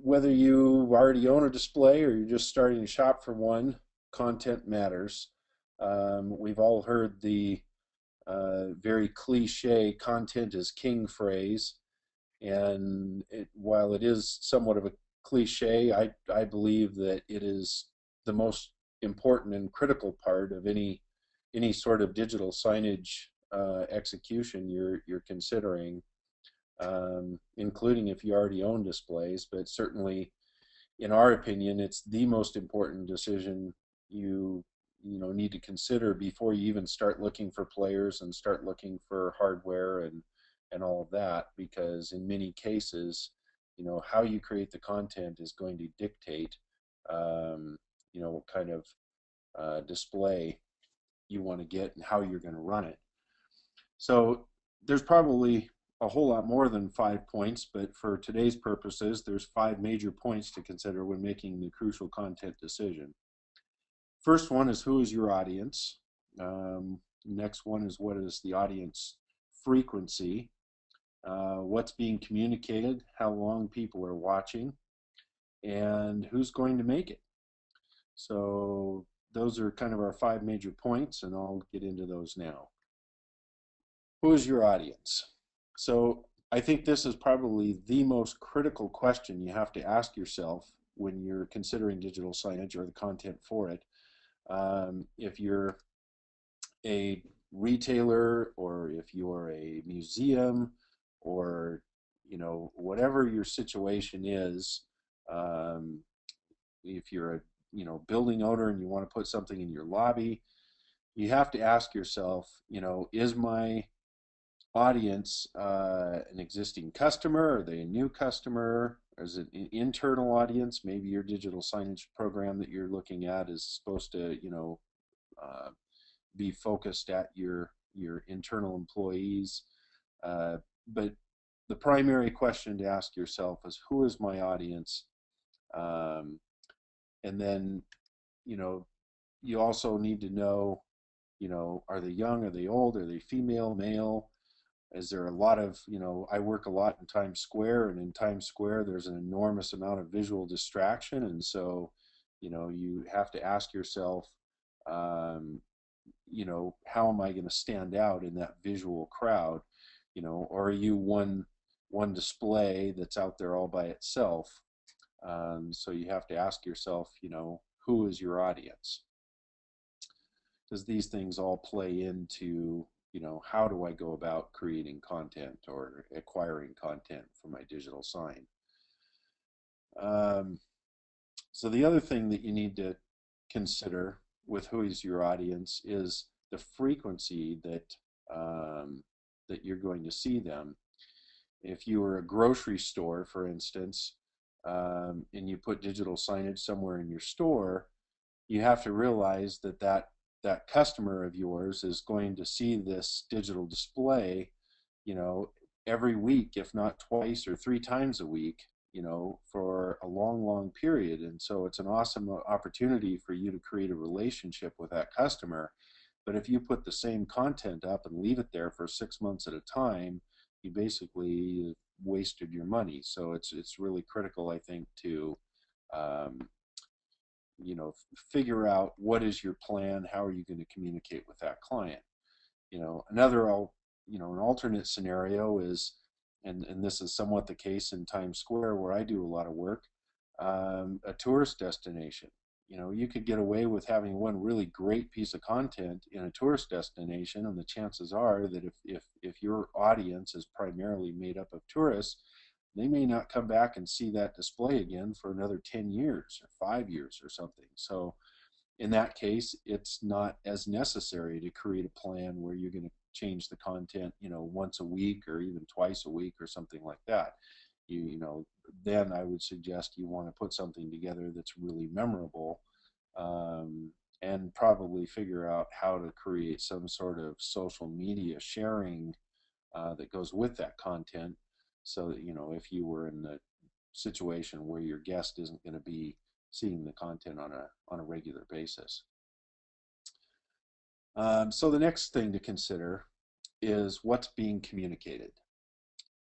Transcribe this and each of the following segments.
whether you already own a display or you're just starting to shop for one, content matters. We've all heard the very cliche "content is king" phrase, and while it is somewhat of a cliche, I believe that it is the most important and critical part of any sort of digital signage execution you're considering, including if you already own displays. But certainly, in our opinion, it's the most important decision you need to consider before you even start looking for players and start looking for hardware and all of that, because in many cases, how you create the content is going to dictate what kind of display you want to get and how you're going to run it. So there's probably a whole lot more than 5 points, but for today's purposes, there's 5 major points to consider when making the crucial content decision. First one is, who is your audience? Next one is, what is the audience frequency? What's being communicated? How long people are watching? And who's going to make it? So those are kind of our 5 major points, and I'll get into those now. Who is your audience? So I think this is probably the most critical question you have to ask yourself when you're considering digital signage or the content for it. If you're a retailer, or if you're a museum, or whatever your situation is, if you're a building owner and you want to put something in your lobby, you have to ask yourself, is my audience an existing customer? Are they a new customer? Is it an internal audience? Maybe your digital signage program that you're looking at is supposed to be focused at your internal employees. But the primary question to ask yourself is, who is my audience? And then you also need to know, are they young, are they old, are they female, male? Is there a lot of, I work a lot in Times Square, and in Times Square there's an enormous amount of visual distraction, and so you have to ask yourself, how am I going to stand out in that visual crowd? Or are you one display that's out there all by itself? So you have to ask yourself, who is your audience? Because these things all play into, how do I go about creating content or acquiring content for my digital sign? So the other thing that you need to consider with who is your audience is the frequency that you're going to see them. If you were a grocery store, for instance, and you put digital signage somewhere in your store, you have to realize that customer of yours is going to see this digital display, every week, if not twice or 3 times a week, for a long period. And so it's an awesome opportunity for you to create a relationship with that customer. But if you put the same content up and leave it there for 6 months at a time, you basically wasted your money. So it's really critical, I think, to figure out what is your plan, how are you going to communicate with that client. An alternate scenario is, and this is somewhat the case in Times Square where I do a lot of work, a tourist destination. You could get away with having one really great piece of content in a tourist destination, and the chances are that if your audience is primarily made up of tourists, they may not come back and see that display again for another 10 years or 5 years or something. So in that case, it's not as necessary to create a plan where you're going to change the content, once a week or even twice a week or something like that. Then I would suggest you want to put something together that's really memorable, and probably figure out how to create some sort of social media sharing that goes with that content, so that if you were in the situation where your guest isn't going to be seeing the content on a regular basis. So the next thing to consider is what's being communicated.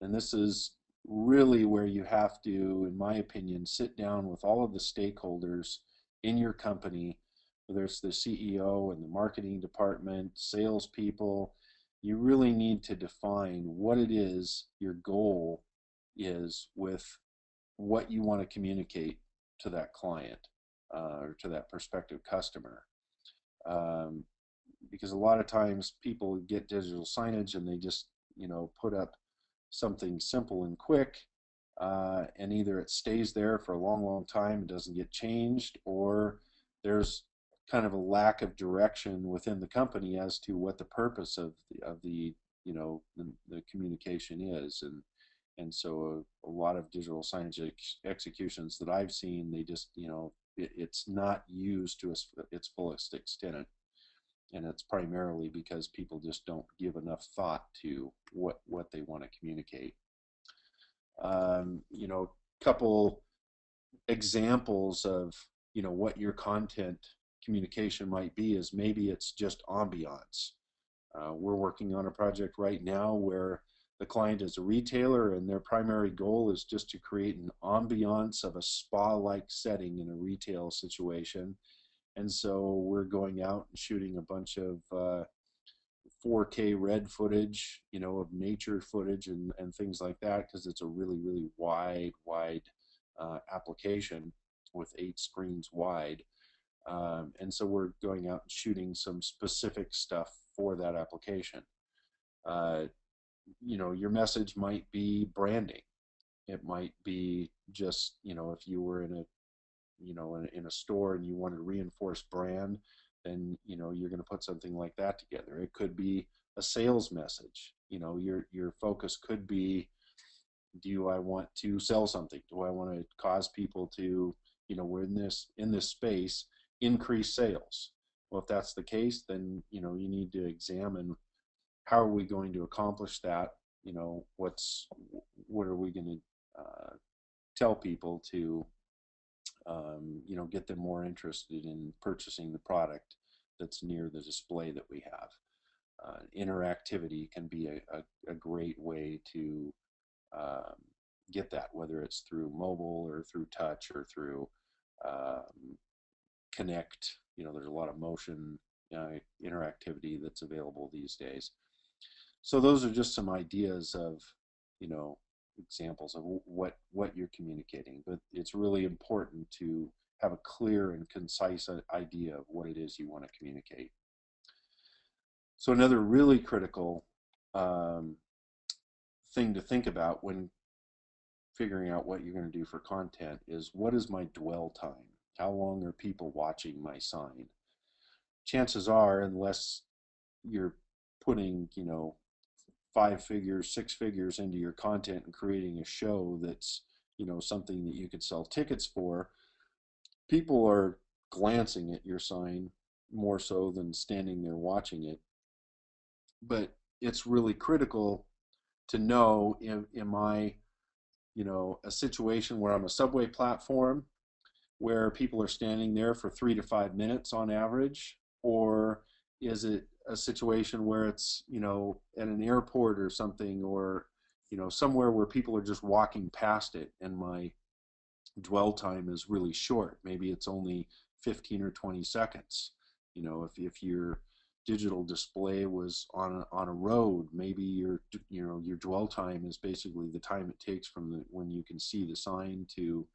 And this is really where you have to, in my opinion, sit down with all of the stakeholders in your company, whether it's the CEO and the marketing department, salespeople. You really need to define what it is your goal is with what you want to communicate to that client or to that prospective customer. Um, because a lot of times people get digital signage and they just, put up something simple and quick, and either it stays there for a long, long time and doesn't get changed, or there's kind of a lack of direction within the company as to what the purpose of the the communication is. And so a lot of digital signage executions that I've seen, they just, it's not used to its fullest extent, and it's primarily because people just don't give enough thought to what they want to communicate. Couple examples of what your content communication might be is maybe it's just ambiance. We're working on a project right now where the client is a retailer and their primary goal is just to create an ambiance of a spa-like setting in a retail situation. And so we're going out and shooting a bunch of 4K red footage, of nature footage and things like that, because it's a really, really wide application with 8 screens wide. And so we're going out and shooting some specific stuff for that application. Your message might be branding. It might be just, if you were in a store and you want to reinforce brand, then you're going to put something like that together. It could be a sales message. Your focus could be, do I want to sell something? Do I want to cause people to, we're in this space, increase sales? Well, if that's the case, then you need to examine, how are we going to accomplish that? What are we going to tell people to get them more interested in purchasing the product that's near the display that we have. Interactivity can be a great way to get that, whether it's through mobile or through touch or through Connect. There's a lot of motion interactivity that's available these days. So those are just some ideas of, examples of what you're communicating. But it's really important to have a clear and concise idea of what it is you want to communicate. So another really critical thing to think about when figuring out what you're going to do for content is, what is my dwell time? How long are people watching my sign? Chances are, unless you're putting, 5 figures, 6 figures into your content and creating a show that's, something that you could sell tickets for, people are glancing at your sign more so than standing there watching it. But it's really critical to know, am I, a situation where I'm a subway platform where people are standing there for 3 to 5 minutes on average, or is it a situation where it's, at an airport or something, or, somewhere where people are just walking past it and my dwell time is really short? Maybe it's only 15 or 20 seconds. If your digital display was on a road, maybe your dwell time is basically the time it takes from when you can see the sign to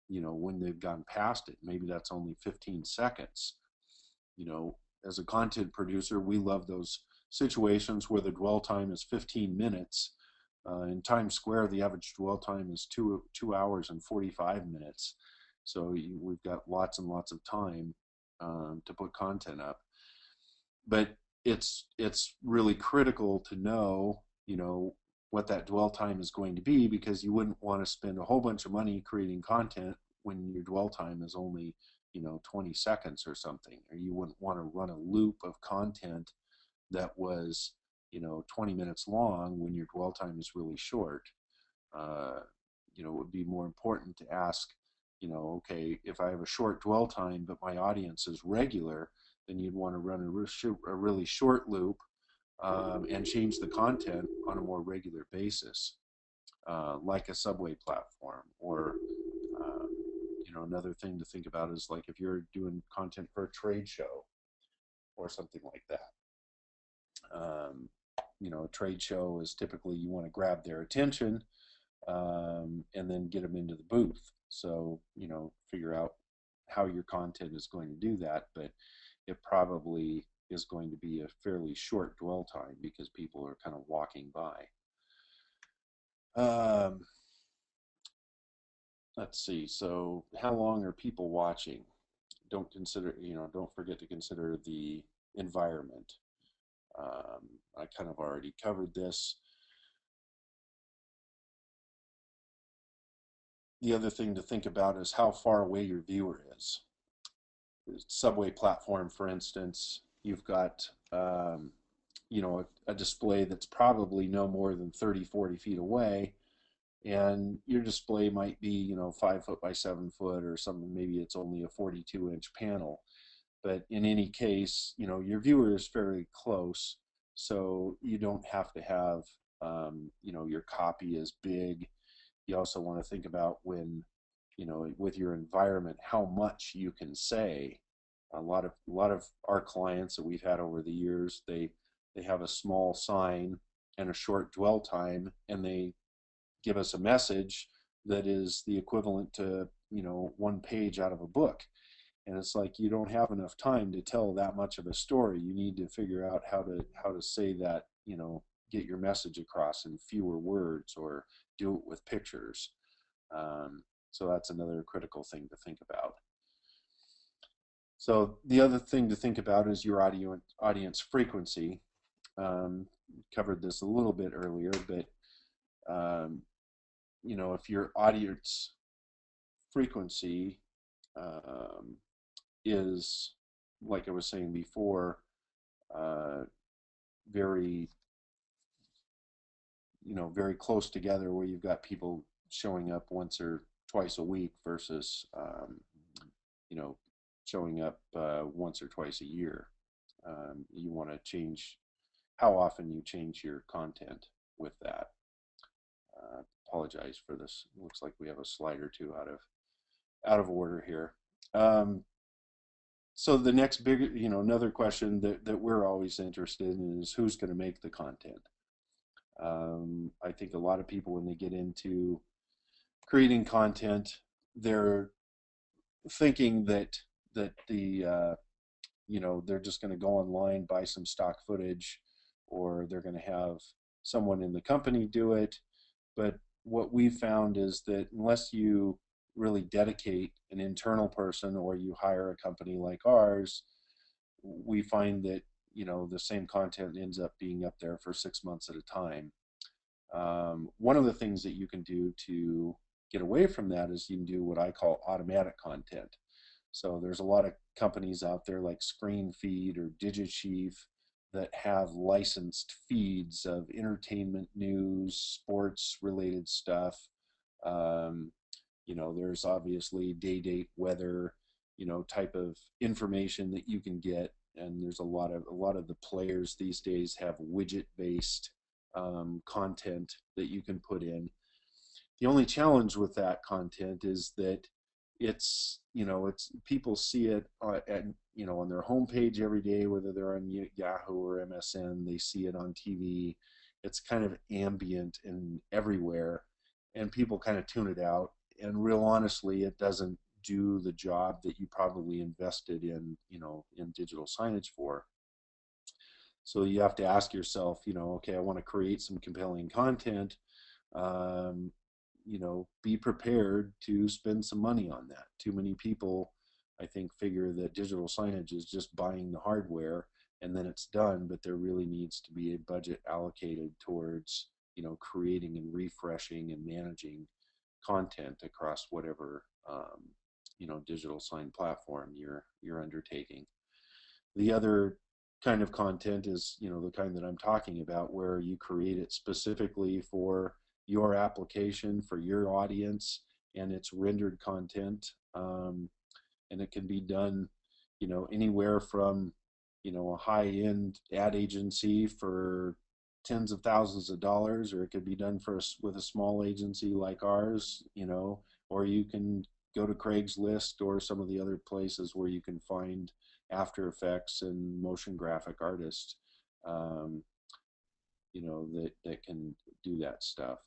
when they've gone past it. Maybe that's only 15 seconds. As a content producer, we love those situations where the dwell time is 15 minutes. In Times Square, the average dwell time is 2 hours and 45 minutes. So we've got lots and lots of time to put content up. But it's really critical to know, what that dwell time is going to be, because you wouldn't want to spend a whole bunch of money creating content when your dwell time is only 20 seconds or something. Or you wouldn't want to run a loop of content that was 20 minutes long when your dwell time is really short. It would be more important to ask, okay, if I have a short dwell time but my audience is regular, then you'd want to run a really short loop and change the content on a more regular basis. like a subway platform, or another thing to think about is like if you're doing content for a trade show or something like that. A trade show is typically you want to grab their attention and then get them into the booth. So, figure out how your content is going to do that, but it probably is going to be a fairly short dwell time because people are kind of walking by. Let's see. So, how long are people watching? Don't forget to consider the environment. I kind of already covered this. The other thing to think about is how far away your viewer is. The subway platform, for instance, you've got a display that's probably no more than 30, 40 feet away, and your display might be 5 foot by 7 foot or something. Maybe it's only a 42-inch panel, but in any case, your viewer is fairly close, so you don't have to have your copy as big. You also want to think about when, with your environment, how much you can say. A lot of our clients that we've had over the years, they have a small sign and a short dwell time, and they give us a message that is the equivalent to one page out of a book. And it's like you don't have enough time to tell that much of a story. You need to figure out how to say that, get your message across in fewer words, or do it with pictures. So that's another critical thing to think about. So the other thing to think about is your audience frequency. Covered this a little bit earlier, but if your audience frequency is, like I was saying before, very very close together, where you've got people showing up once or twice a week versus showing up once or twice a year. You want to change how often you change your content with that. Apologize for this. It looks like we have a slide or two out of order here. So the next big, another question that we're always interested in is who's going to make the content. I think a lot of people, when they get into creating content, they're thinking that they're just going to go online, buy some stock footage, or they're going to have someone in the company do it. But what we've found is that unless you really dedicate an internal person, or you hire a company like ours, we find that the same content ends up being up there for 6 months at a time. One of the things that you can do to get away from that is you can do what I call automatic content. So there's a lot of companies out there like ScreenFeed or DigiChief that have licensed feeds of entertainment news, sports related stuff. There's obviously day, date, weather, type of information that you can get. And there's a lot of the players these days have widget based content that you can put in. The only challenge with that content is that it's people see it on their homepage every day, whether they're on Yahoo or MSN. They see it on TV. It's kind of ambient and everywhere, and people kind of tune it out. And real honestly, it doesn't do the job that you probably invested in digital signage for. So you have to ask yourself, okay, I want to create some compelling content. Be prepared to spend some money on that. Too many people, I think, figure that digital signage is just buying the hardware and then it's done, but there really needs to be a budget allocated towards, creating and refreshing and managing content across whatever, digital sign platform you're undertaking. The other kind of content is, the kind that I'm talking about, where you create it specifically for your application, for your audience, and it's rendered content. And it can be done, anywhere from, a high-end ad agency for tens of thousands of dollars, or it could be done with a small agency like ours, you know, or you can go to Craigslist or some of the other places where you can find After Effects and motion graphic artists, you know, that can do that stuff.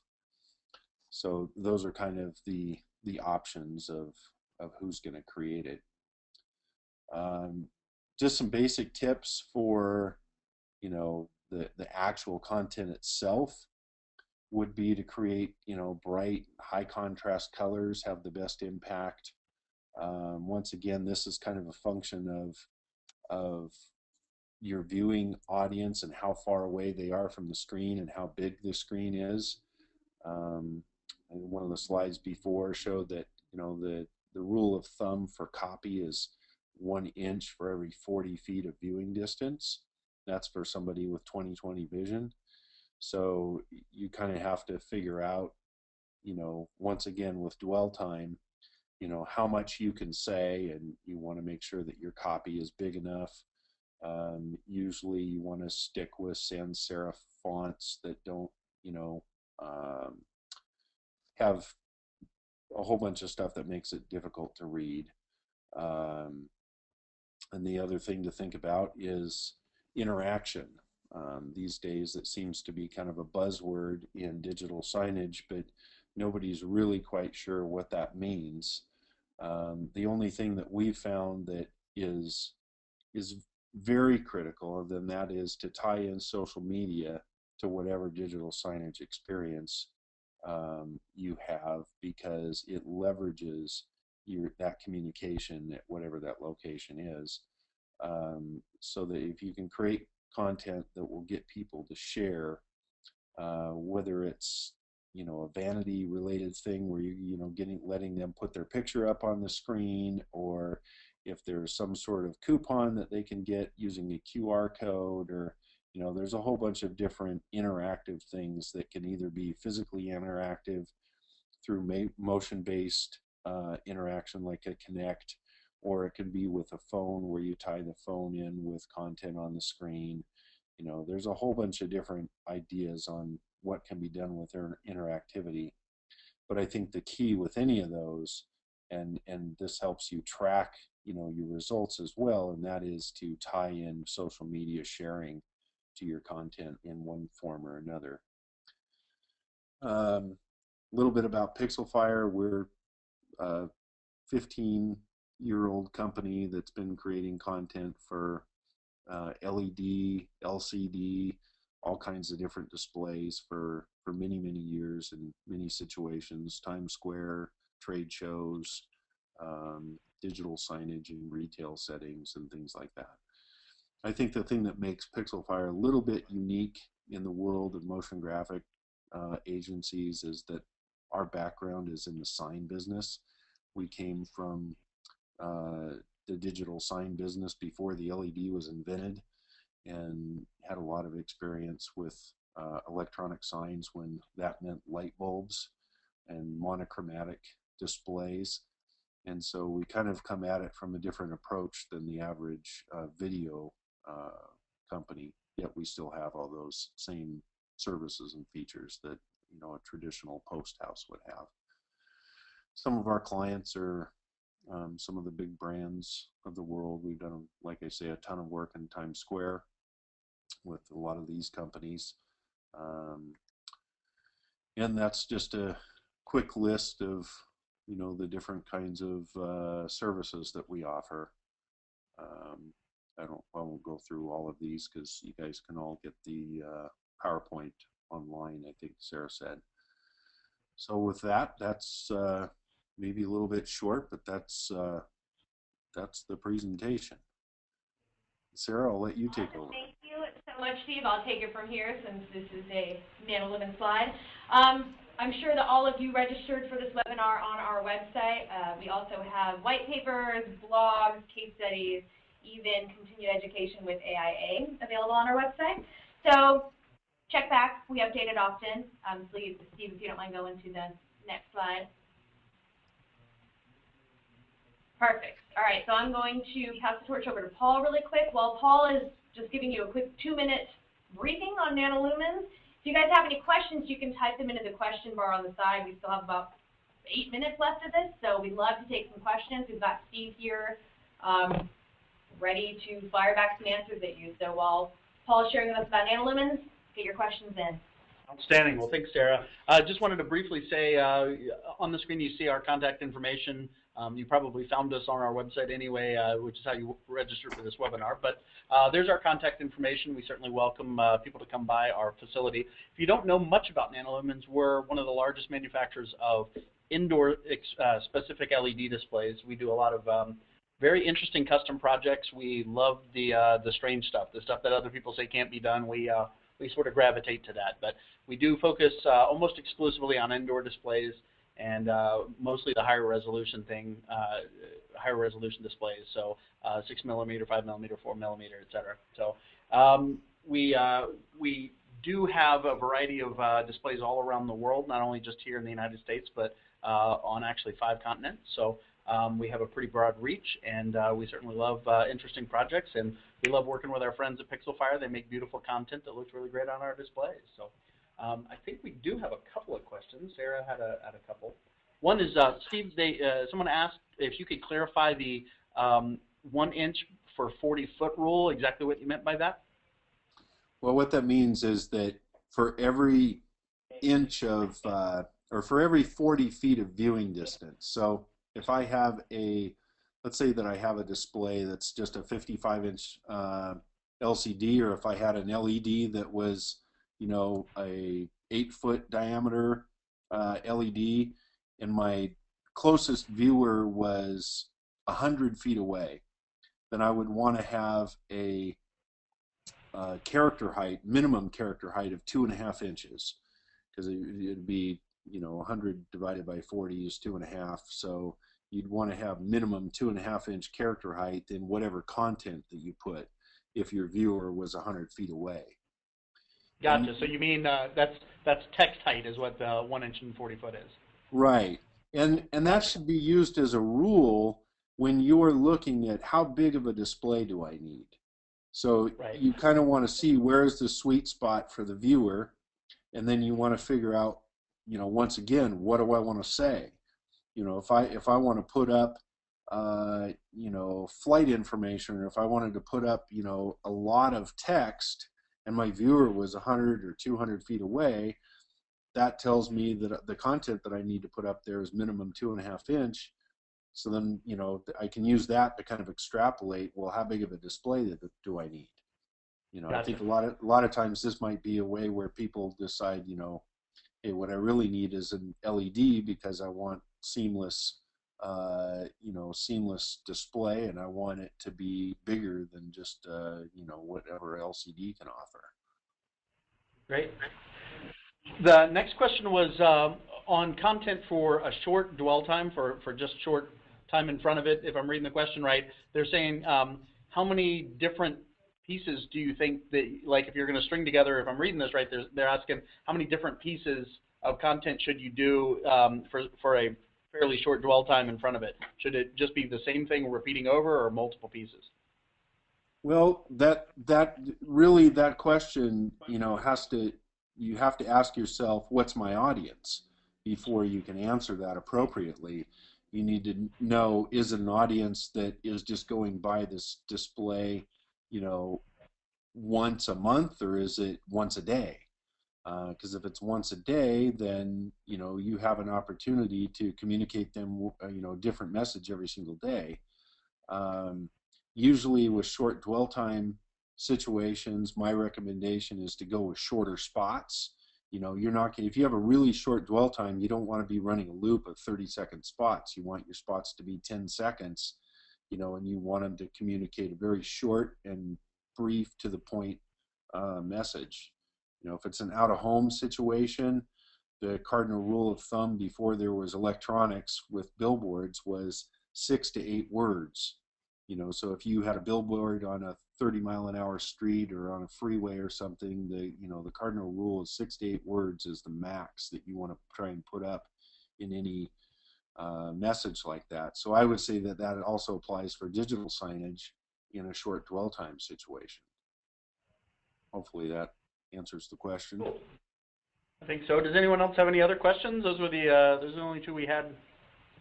So those are kind of the options of who's going to create it. Just some basic tips for, you know, the actual content itself would be to create, you know, bright, high contrast colors, have the best impact. Once again, this is kind of a function of your viewing audience and how far away they are from the screen and how big the screen is. And one of the slides before showed that, you know, the rule of thumb for copy is 1 inch for every 40 feet of viewing distance. That's for somebody with 20/20 vision. So you kind of have to figure out, you know, once again with dwell time, you know, how much you can say, and you want to make sure that your copy is big enough. Usually you want to stick with sans serif fonts that don't, you know, have a whole bunch of stuff that makes it difficult to read. And the other thing to think about is interaction. These days it seems to be kind of a buzzword in digital signage, but nobody's really quite sure what that means. The only thing that we've found that is very critical, and then that is to tie in social media to whatever digital signage experience you have, because it leverages that communication at whatever that location is. So that if you can create content that will get people to share, whether it's, you know, a vanity related thing where you know, letting them put their picture up on the screen, or if there's some sort of coupon that they can get using a QR code, or, you know, there's a whole bunch of different interactive things that can either be physically interactive through motion-based interaction like a Kinect, or it can be with a phone where you tie the phone in with content on the screen. You know, there's a whole bunch of different ideas on what can be done with interactivity. But I think the key with any of those, and this helps you track, you know, your results as well, and that is to tie in social media sharing to your content in one form or another. A little bit about Pixelfire. We're a 15-year-old company that's been creating content for LED, LCD, all kinds of different displays for many, many years in many situations, Times Square, trade shows, digital signage in retail settings and things like that. I think the thing that makes Pixelfire a little bit unique in the world of motion graphic agencies is that our background is in the sign business. We came from the digital sign business before the LED was invented, and had a lot of experience with electronic signs when that meant light bulbs and monochromatic displays. And so we kind of come at it from a different approach than the average video company, yet we still have all those same services and features that, you know, a traditional post house would have. Some of our clients are some of the big brands of the world. We've done, like I say, a ton of work in Times Square with a lot of these companies. And that's just a quick list of, you know, the different kinds of services that we offer. I won't go through all of these because you guys can all get the PowerPoint online, I think Sarah said. So with that, that's maybe a little bit short, but that's the presentation. Sarah, I'll let you take over. Thank you so much, Steve. I'll take it from here since this is a NanoLiving slide. I'm sure that all of you registered for this webinar on our website. We also have white papers, blogs, case studies, even continued education with AIA available on our website. So check back. We update it often. Steve, if you don't mind going to the next slide. Perfect. All right, so I'm going to pass the torch over to Paul really quick. While Paul is just giving you a quick 2-minute briefing on nanolumens. If you guys have any questions, you can type them into the question bar on the side. We still have about 8 minutes left of this, so we'd love to take some questions. We've got Steve here ready to fire back some answers at you. So while Paul is sharing with us about nanolumens, get your questions in. Outstanding. Well, thanks, Sarah. Just wanted to briefly say, on the screen you see our contact information. You probably found us on our website anyway, which is how you registered for this webinar. But there's our contact information. We certainly welcome people to come by our facility. If you don't know much about nanolumens, we're one of the largest manufacturers of indoor specific LED displays. We do a lot of very interesting custom projects. We love the strange stuff, the stuff that other people say can't be done. We sort of gravitate to that. But we do focus almost exclusively on indoor displays and mostly the higher resolution higher resolution displays. So 6 millimeter, 5 millimeter, 4 millimeter, et cetera. So we do have a variety of displays all around the world, not only just here in the United States, but on actually 5 continents. So we have a pretty broad reach, and we certainly love interesting projects, and we love working with our friends at Pixelfire. They make beautiful content that looks really great on our displays. So I think we do have a couple of questions. Sarah had a couple. One is, Steve, someone asked if you could clarify the 1 inch for 40-foot rule, exactly what you meant by that. Well, what that means is that for every inch of, or for every 40 feet of viewing distance, so if I have let's say that I have a display that's just a 55-inch LCD, or if I had an LED that was, you know, a 8-foot diameter LED, and my closest viewer was 100 feet away, then I would want to have a character height, minimum character height of 2.5 inches, because it'd be, you know, 100 divided by 40 is 2.5, so you'd want to have minimum 2.5 inch character height in whatever content that you put if your viewer was 100 feet away. Gotcha. So you mean that's text height is what the 1 inch and 40 foot is. Right. And that should be used as a rule when you're looking at how big of a display do I need. So right. You kind of want to see where's the sweet spot for the viewer, and then you want to figure out, you know, once again, what do I want to say? You know, if I want to put up, you know, flight information, or if I wanted to put up, you know, a lot of text, and my viewer was 100 or 200 feet away, that tells me that the content that I need to put up there is minimum 2.5 inch. So then, you know, I can use that to kind of extrapolate, well, how big of a display do I need? You know, gotcha. I think a lot of times this might be a way where people decide, you know, hey, what I really need is an LED because I want seamless, you know, seamless display, and I want it to be bigger than just, you know, whatever LCD can offer. Great. The next question was on content for a short dwell time, for just short time in front of it. If I'm reading the question right, they're saying how many different pieces do you think that, like if you're going to string together, if I'm reading this right, they're asking how many different pieces of content should you do for a fairly short dwell time in front of it? Should it just be the same thing repeating over, or multiple pieces? Well, that question, you know, you have to ask yourself, what's my audience, before you can answer that appropriately. You need to know, is it an audience that is just going by this display, you know, once a month, or is it once a day? Because if it's once a day, then, you know, you have an opportunity to communicate them, you know, different message every single day. Usually with short dwell time situations, my recommendation is to go with shorter spots. You know, you're not, if you have a really short dwell time, you don't want to be running a loop of 30-second spots. You want your spots to be 10 seconds, you know, and you want them to communicate a very short and brief, to the point message. You know, if it's an out-of-home situation, the cardinal rule of thumb before there was electronics with billboards was 6 to 8 words. You know, so if you had a billboard on a 30-mile-an-hour street or on a freeway or something, you know, the cardinal rule is 6 to 8 words is the max that you want to try and put up in any message like that. So I would say that that also applies for digital signage in a short dwell time situation. Hopefully that answers the question. Cool. I think so. Does anyone else have any other questions? Those were those are the only two we had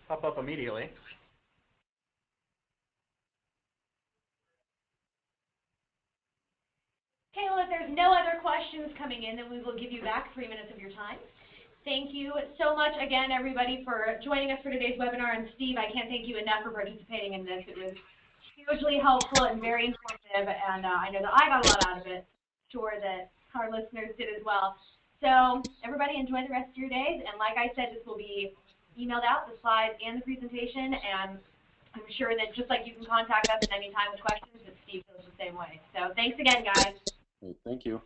pop up immediately. Okay, well, if there's no other questions coming in, then we will give you back 3 minutes of your time. Thank you so much again, everybody, for joining us for today's webinar. And Steve, I can't thank you enough for participating in this. It was hugely helpful and very informative, and I know that I got a lot out of it. I'm sure that our listeners did as well. So everybody enjoy the rest of your days. And like I said, this will be emailed out, the slides and the presentation. And I'm sure that just like you can contact us at any time with questions, that Steve feels the same way. So thanks again, guys. Thank you.